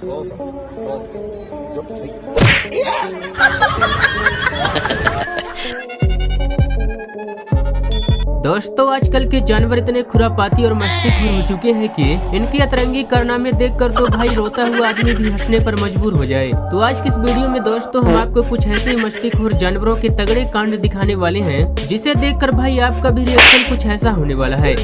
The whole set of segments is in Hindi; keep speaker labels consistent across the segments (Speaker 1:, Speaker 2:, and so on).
Speaker 1: दोस्तों आजकल के जानवर इतने खुरापाती और मस्तीखोर हो चुके हैं कि इनके अतरंगी कारनामे देखकर तो भाई रोता हुआ आदमी भी हंसने पर मजबूर हो जाए। तो आज की इस वीडियो में दोस्तों हम आपको कुछ ऐसे ही मस्तीखोर जानवरों के तगड़े कांड दिखाने वाले हैं जिसे देखकर भाई आपका भी रिएक्शन कुछ ऐसा होने वाला है।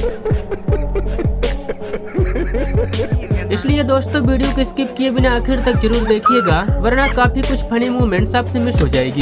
Speaker 1: इसलिए दोस्तों वीडियो को स्किप किए बिना आखिर तक जरूर देखिएगा, वरना काफी कुछ फनी मूवमेंट्स आपसे मिस हो जाएगी।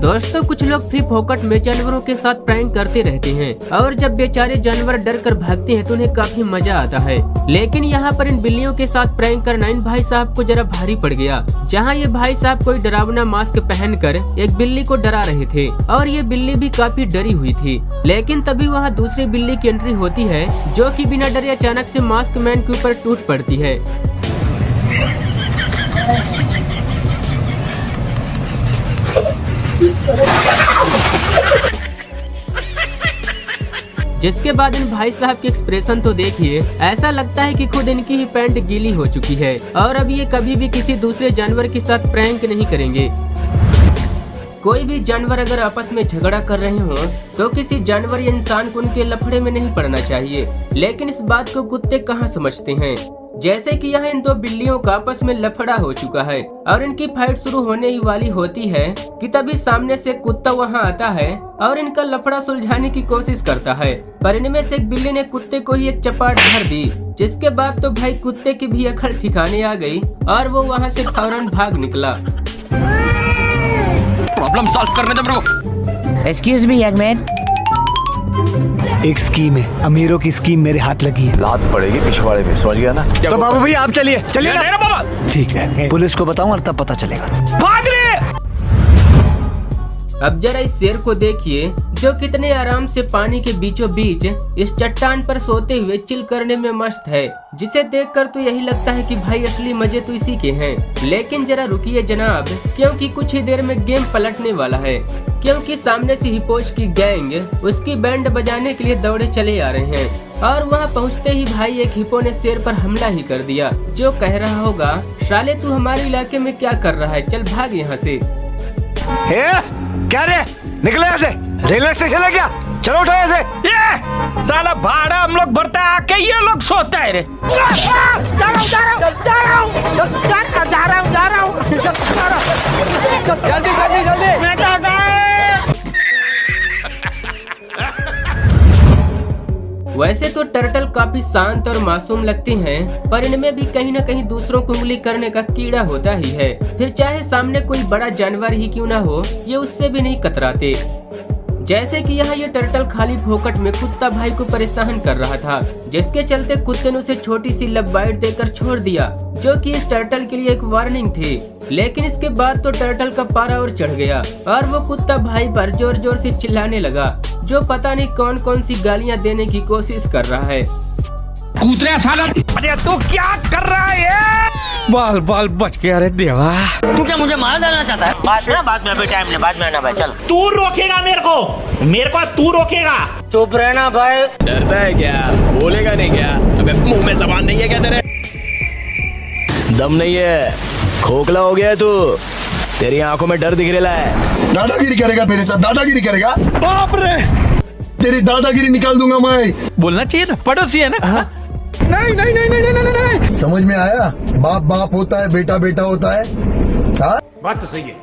Speaker 1: दोस्तों कुछ लोग फ्री फोकट में जानवरों के साथ प्रैंक करते रहते हैं और जब बेचारे जानवर डर कर भागते हैं तो उन्हें काफी मजा आता है। लेकिन यहाँ पर इन बिल्लियों के साथ प्रैंक करना इन भाई साहब को जरा भारी पड़ गया, जहाँ ये भाई साहब कोई डरावना मास्क पहनकर एक बिल्ली को डरा रहे थे और ये बिल्ली भी काफी डरी हुई थी। लेकिन तभी वहाँ दूसरी बिल्ली की एंट्री होती है जो कि बिना डरे अचानक से मास्क मैन के ऊपर टूट पड़ती है। जिसके बाद इन भाई साहब के एक्सप्रेशन तो देखिए, ऐसा लगता है कि खुद इनकी ही पैंट गीली हो चुकी है और अब ये कभी भी किसी दूसरे जानवर के साथ प्रैंक नहीं करेंगे। कोई भी जानवर अगर आपस में झगड़ा कर रहे हो तो किसी जानवर या इंसान को उनके लफड़े में नहीं पड़ना चाहिए, लेकिन इस बात को कुत्ते कहाँ समझते हैं। जैसे कि यहाँ इन दो बिल्लियों का आपस में लफड़ा हो चुका है और इनकी फाइट शुरू होने ही वाली होती है कि तभी सामने से कुत्ता वहाँ आता है और इनका लफड़ा सुलझाने की कोशिश करता है, पर इनमें से एक बिल्ली ने कुत्ते को ही एक चपाट भर दी, जिसके बाद तो भाई कुत्ते की भी अकल ठिकाने आ गई और वो वहाँ से फौरन भाग निकला।
Speaker 2: प्रॉब्लम सॉल्व करने दे मेरे को।
Speaker 3: Excuse me young man.
Speaker 4: एक स्कीम है, अमीरों की स्कीम मेरे हाथ लगी है।
Speaker 2: लात पड़ेगी पिछवाड़े में, समझ गया ना?
Speaker 4: तो बाबू भैया आप चलिए चलिए ना।
Speaker 2: बाबा
Speaker 4: ठीक है, पुलिस को बताऊं और तब पता चलेगा।
Speaker 2: भाग रे।
Speaker 1: अब जरा इस शेर को देखिए जो कितने आराम से पानी के बीचों बीच इस चट्टान पर सोते हुए चिल करने में मस्त है, जिसे देखकर तो यही लगता है कि भाई असली मजे तो इसी के हैं। लेकिन जरा रुकिए जनाब, क्योंकि कुछ ही देर में गेम पलटने वाला है, क्योंकि सामने से हिपोज की गैंग उसकी बैंड बजाने के लिए दौड़े चले आ रहे हैं और वहाँ पहुँचते ही भाई एक हिपो ने शेर पर हमला ही कर दिया, जो कह रहा होगा साले तू हमारे इलाके में क्या कर रहा है, चल भाग यहाँ से।
Speaker 4: क्या रे, निकले यहाँ से, रेलवे स्टेशन है क्या? चलो उठो यहाँ से।
Speaker 2: ये साला भाड़ा हम लोग भरता है, आके ये लोग सोता है रे।
Speaker 4: जल्दी जल्दी जल्दी।
Speaker 1: वैसे तो टर्टल काफी शांत और मासूम लगते हैं, पर इनमें भी कहीं न कहीं दूसरों को उंगली करने का कीड़ा होता ही है। फिर चाहे सामने कोई बड़ा जानवर ही क्यों ना हो, ये उससे भी नहीं कतराते। जैसे कि यहाँ ये टर्टल खाली फोकट में कुत्ता भाई को परेशान कर रहा था, जिसके चलते कुत्ते ने उसे छोटी सी लव बाइट देकर छोड़ दिया, जो कि इस टर्टल के लिए एक वार्निंग थी। लेकिन इसके बाद तो टर्टल का पारा और चढ़ गया और वो कुत्ता भाई पर जोर जोर से चिल्लाने लगा, जो पता नहीं कौन कौन सी गालियाँ देने की कोशिश कर रहा है।
Speaker 2: कूतरे साला, अरे तू क्या कर रहा है? बाल बाल बच गया रे देवा।
Speaker 3: तू क्या मुझे मार डालना चाहता है? बाद में अभी टाइम नहीं, बाद में आना भाई, चल।
Speaker 5: तू रोकेगा मेरे को तू रोकेगा।
Speaker 3: चुप रहना भाई।
Speaker 6: डरता है क्या? बोलेगा नहीं क्या? अबे मुंह में जबान नहीं है क्या तेरे? दम नहीं है, खोखला हो गया है तू। तेरी आंखों में डर दिख रहा है।
Speaker 7: दादागिरी करेगा मेरे साथ? दादागिरी करेगा?
Speaker 5: बाप रे,
Speaker 7: तेरी दादागिरी निकाल दूंगा मैं।
Speaker 2: बोलना चाहिए ना, पड़ोसी है ना।
Speaker 5: नहीं नहीं नहीं नहीं नहीं नहीं नहीं।
Speaker 7: समझ में आया? बाप बाप होता है, बेटा बेटा होता है। हाँ?
Speaker 5: बात तो सही है।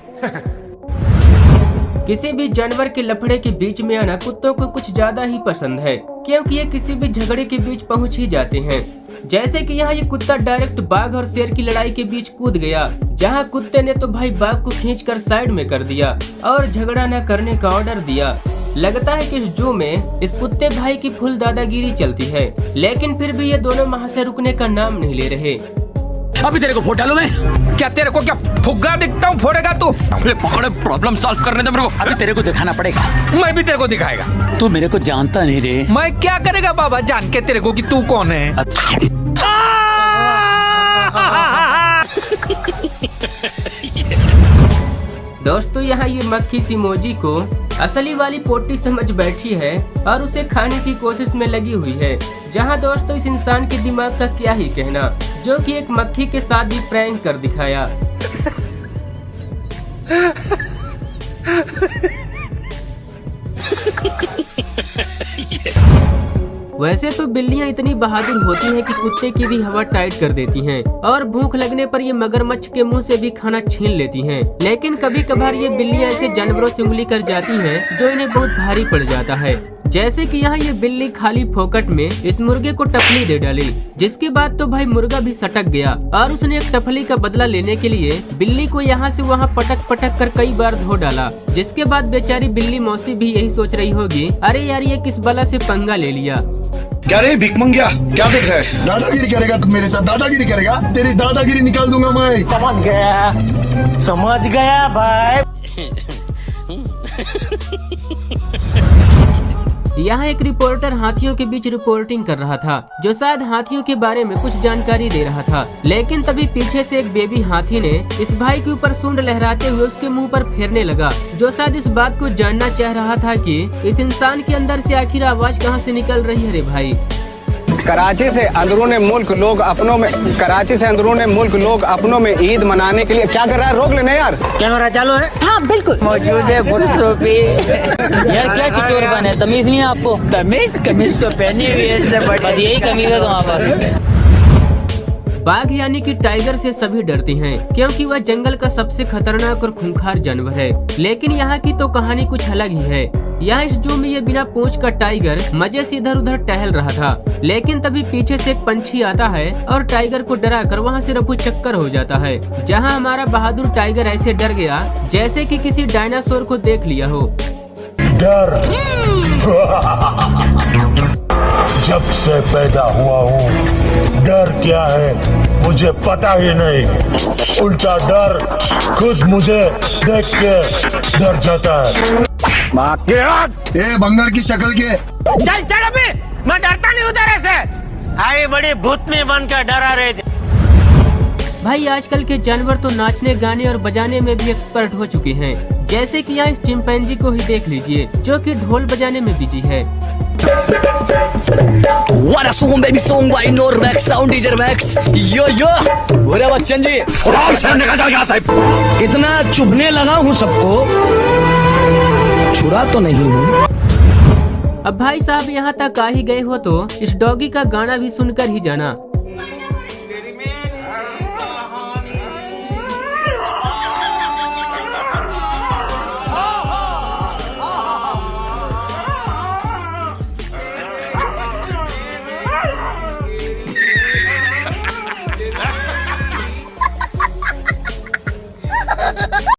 Speaker 1: किसी भी जानवर के लफड़े के बीच में आना कुत्तों को कुछ ज्यादा ही पसंद है, क्योंकि ये किसी भी झगड़े के बीच पहुंच ही जाते हैं। जैसे कि यहाँ ये कुत्ता डायरेक्ट बाघ और शेर की लड़ाई के बीच कूद गया, जहाँ कुत्ते ने तो भाई बाघ को खींचकर साइड में कर दिया और झगड़ा न करने का ऑर्डर दिया। लगता है कि इस जू में इस कुत्ते भाई की फुल दादागिरी चलती है, लेकिन फिर भी ये दोनों वहाँ से रुकने का नाम नहीं ले रहे।
Speaker 2: अभी तेरे को फोड़ डालूं मैं? क्या तेरे को क्या फुग्गा दिखता हूँ? फोड़ेगा तू? पकड़े, प्रॉब्लम सॉल्व करने दे मेरे को।
Speaker 8: अभी तेरे को दिखाना पड़ेगा।
Speaker 2: मैं भी तेरे को दिखाएगा।
Speaker 8: तू मेरे को जानता नहीं रे।
Speaker 2: मैं क्या करेगा बाबा जान के तेरे को कि तू कौन है?
Speaker 1: दोस्तों यहाँ ये मक्खी सिमोजी को असली वाली पोटी समझ बैठी है और उसे खाने की कोशिश में लगी हुई है। जहां दोस्तों इस इंसान के दिमाग का क्या ही कहना, जो कि एक मक्खी के साथ भी प्रैंक कर दिखाया। वैसे तो बिल्लियां इतनी बहादुर होती हैं कि कुत्ते की भी हवा टाइट कर देती हैं और भूख लगने पर ये मगरमच्छ के मुंह से भी खाना छीन लेती हैं। लेकिन कभी कभार ये बिल्लियां ऐसे जानवरों से उंगली कर जाती हैं जो इन्हें बहुत भारी पड़ जाता है। जैसे कि यहाँ ये बिल्ली खाली फोकट में इस मुर्गे को टफली दे डाली, जिसके बाद तो भाई मुर्गा भी सटक गया और उसने एक टफली का बदला लेने के लिए बिल्ली को यहाँ से वहाँ पटक पटक कर कई बार धो डाला। जिसके बाद बेचारी बिल्ली मौसी भी यही सोच रही होगी, अरे यार ये किस बला से पंगा ले लिया।
Speaker 4: क्या रे भिख मंगिया, क्या देख रहा है?
Speaker 7: दादागिरी करेगा तुम मेरे साथ? दादागिरी करेगा? तेरी दादागिरी निकाल दूंगा मैं।
Speaker 3: समझ गया भाई।
Speaker 1: यहाँ एक रिपोर्टर हाथियों के बीच रिपोर्टिंग कर रहा था, जो शायद हाथियों के बारे में कुछ जानकारी दे रहा था। लेकिन तभी पीछे से एक बेबी हाथी ने इस भाई के ऊपर सूंड लहराते हुए उसके मुंह पर फेरने लगा, जो शायद इस बात को जानना चाह रहा था कि इस इंसान के अंदर से आखिर आवाज कहाँ से निकल रही है। रे भाई,
Speaker 9: कराची से अंदरून मुल्क लोग अपनों में ईद मनाने के लिए क्या कर रहा है? रोक लेना यार।
Speaker 3: कैमरा चालू है?
Speaker 10: हाँ बिल्कुल
Speaker 3: मौजूद है पुरुषों पे।
Speaker 8: यार क्या चिचोर बने, तमीज नहीं है आपको?
Speaker 3: तमीज कमीज तो पहनी हुई है, इससे बड़ी
Speaker 8: बस यही कमीज है तुम्हारे पास।
Speaker 1: बाघ यानी कि टाइगर से सभी डरते हैं, क्योंकि वह जंगल का सबसे खतरनाक और खूंखार जानवर है। लेकिन यहाँ की तो कहानी कुछ अलग ही है। यहाँ इस जू में ये बिना पूंछ का टाइगर मजे से इधर उधर टहल रहा था। लेकिन तभी पीछे से एक पंछी आता है और टाइगर को डरा कर वहाँ से रफू चक्कर हो जाता है। जहाँ हमारा बहादुर टाइगर ऐसे डर गया जैसे कि किसी डायनासोर को देख लिया हो।
Speaker 11: डर जब से पैदा हुआ हूँ, डर क्या है मुझे पता ही नहीं। उल्टा डर खुद मुझे देख के डर जाता है।
Speaker 7: ए बंगर की शक्ल के,
Speaker 3: चल चल अभी, मैं डरता नहीं उधर से। आई बड़ी भूतनी बनकर डरा रहे थे।
Speaker 1: भाई आजकल के जानवर तो नाचने गाने और बजाने में भी एक्सपर्ट हो चुके हैं। जैसे कि यहाँ इस चिंपैंजी को ही देख लीजिए, जो कि ढोल बजाने में बिजी है।
Speaker 6: What a song baby song by Normax Sound DJ Max yo yo बोले बच्चन जी निकल जाओ यहाँ से।
Speaker 2: इतना चुभने लगा हूँ सबको, छुरा तो नहीं हूँ।
Speaker 1: अब भाई साहब यहाँ तक आ ही गए हो तो इस डॉगी का गाना भी सुनकर ही जाना।